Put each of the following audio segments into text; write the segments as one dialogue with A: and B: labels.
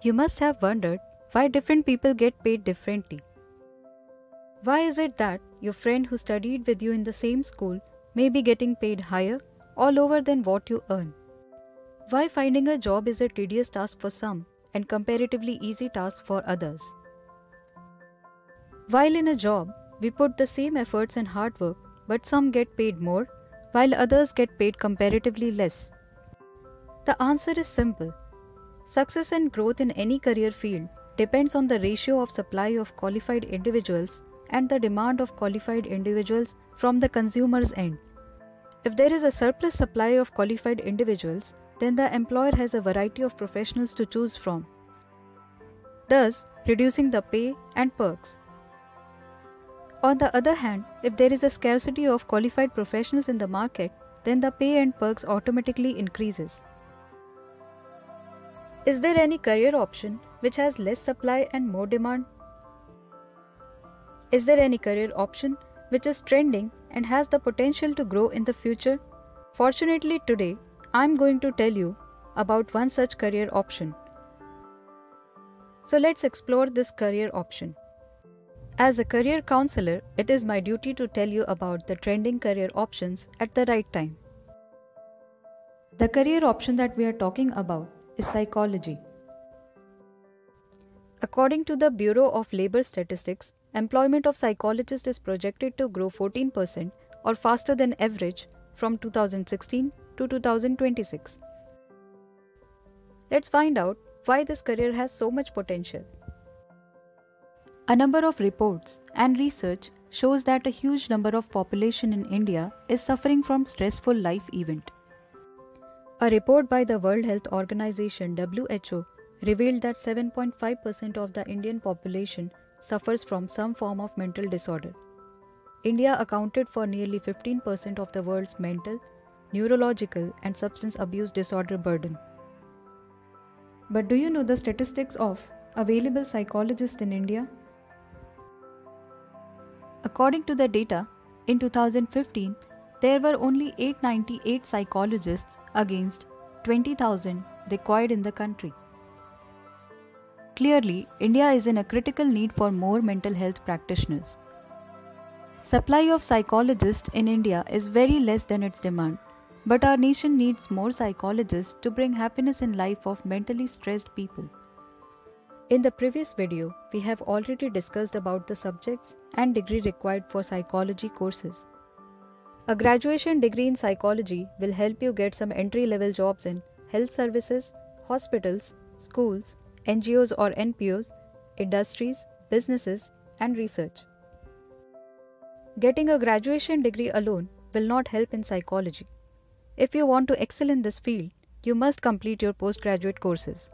A: You must have wondered why different people get paid differently. Why is it that your friend who studied with you in the same school may be getting paid higher or lower than what you earn? Why finding a job is a tedious task for some and comparatively easy task for others? While in a job, we put the same efforts and hard work, but some get paid more, while others get paid comparatively less. The answer is simple. Success and growth in any career field depends on the ratio of supply of qualified individuals and the demand of qualified individuals from the consumer's end. If there is a surplus supply of qualified individuals, then the employer has a variety of professionals to choose from, thus reducing the pay and perks. On the other hand, if there is a scarcity of qualified professionals in the market, then the pay and perks automatically increases. Is there any career option which has less supply and more demand? Is there any career option which is trending and has the potential to grow in the future? Fortunately, today I am going to tell you about one such career option. So let's explore this career option. As a career counselor, it is my duty to tell you about the trending career options at the right time. The career option that we are talking about is psychology. According to the Bureau of Labor Statistics, employment of psychologists is projected to grow 14% or faster than average from 2016 to 2026. Let's find out why this career has so much potential. A number of reports and research shows that a huge number of population in India is suffering from stressful life event. A report by the World Health Organization (WHO) revealed that 7.5% of the Indian population suffers from some form of mental disorder. India accounted for nearly 15% of the world's mental, neurological and substance abuse disorder burden. But do you know the statistics of available psychologists in India? According to the data, in 2015, there were only 898 psychologists against 20,000 required in the country. Clearly, India is in a critical need for more mental health practitioners. Supply of psychologists in India is very less than its demand, but our nation needs more psychologists to bring happiness in life of mentally stressed people. In the previous video, we have already discussed about the subjects and degree required for psychology courses. A graduation degree in psychology will help you get some entry-level jobs in health services, hospitals, schools, NGOs or NPOs, industries, businesses, and research. Getting a graduation degree alone will not help in psychology. If you want to excel in this field, you must complete your postgraduate courses.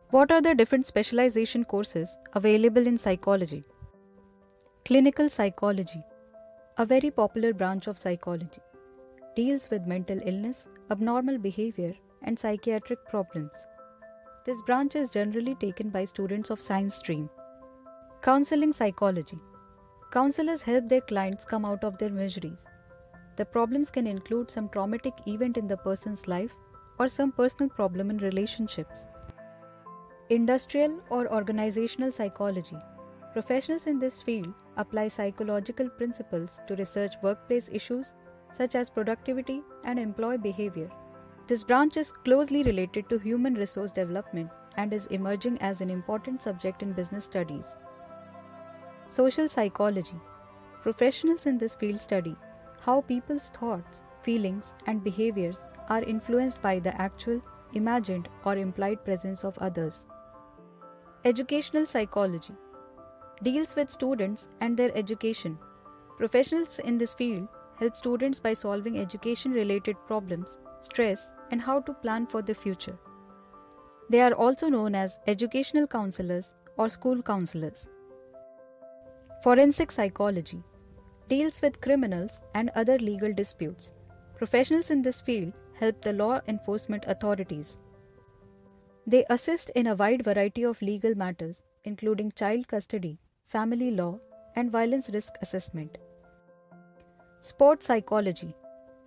A: What are the different specialization courses available in psychology? Clinical psychology, a very popular branch of psychology, deals with mental illness, abnormal behavior, and psychiatric problems. This branch is generally taken by students of science stream. Counseling psychology. Counselors help their clients come out of their miseries. The problems can include some traumatic event in the person's life or some personal problem in relationships. Industrial or organizational psychology. Professionals in this field apply psychological principles to research workplace issues such as productivity and employee behavior. This branch is closely related to human resource development and is emerging as an important subject in business studies. Social psychology. Professionals in this field study how people's thoughts, feelings, and behaviors are influenced by the actual, imagined, or implied presence of others. Educational psychology deals with students and their education. Professionals in this field help students by solving education-related problems, stress, and how to plan for the future. They are also known as educational counselors or school counselors. Forensic psychology deals with criminals and other legal disputes. Professionals in this field help the law enforcement authorities. They assist in a wide variety of legal matters, including child custody, family law, and violence risk assessment. Sports psychology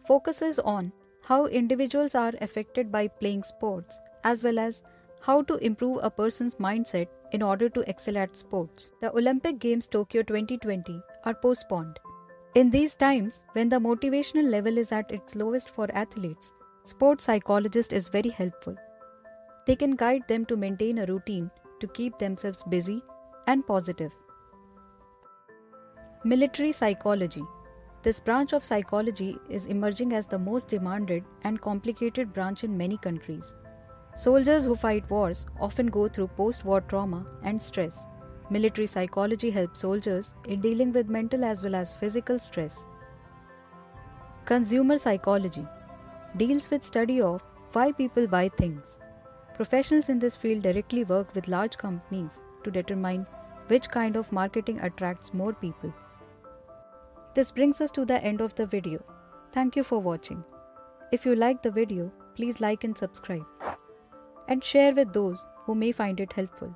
A: focuses on how individuals are affected by playing sports, as well as How to improve a person's mindset in order to excel at sports. The Olympic Games Tokyo 2020 are postponed. In these times, when the motivational level is at its lowest for athletes, sports psychologist is very helpful. They can guide them to maintain a routine to keep themselves busy and positive. Military psychology. This branch of psychology is emerging as the most demanded and complicated branch in many countries. Soldiers who fight wars often go through post-war trauma and stress. Military psychology helps soldiers in dealing with mental as well as physical stress. Consumer psychology deals with study of why people buy things. Professionals in this field directly work with large companies to determine which kind of marketing attracts more people. This brings us to the end of the video. Thank you for watching. If you like the video, please like and subscribe, and share with those who may find it helpful.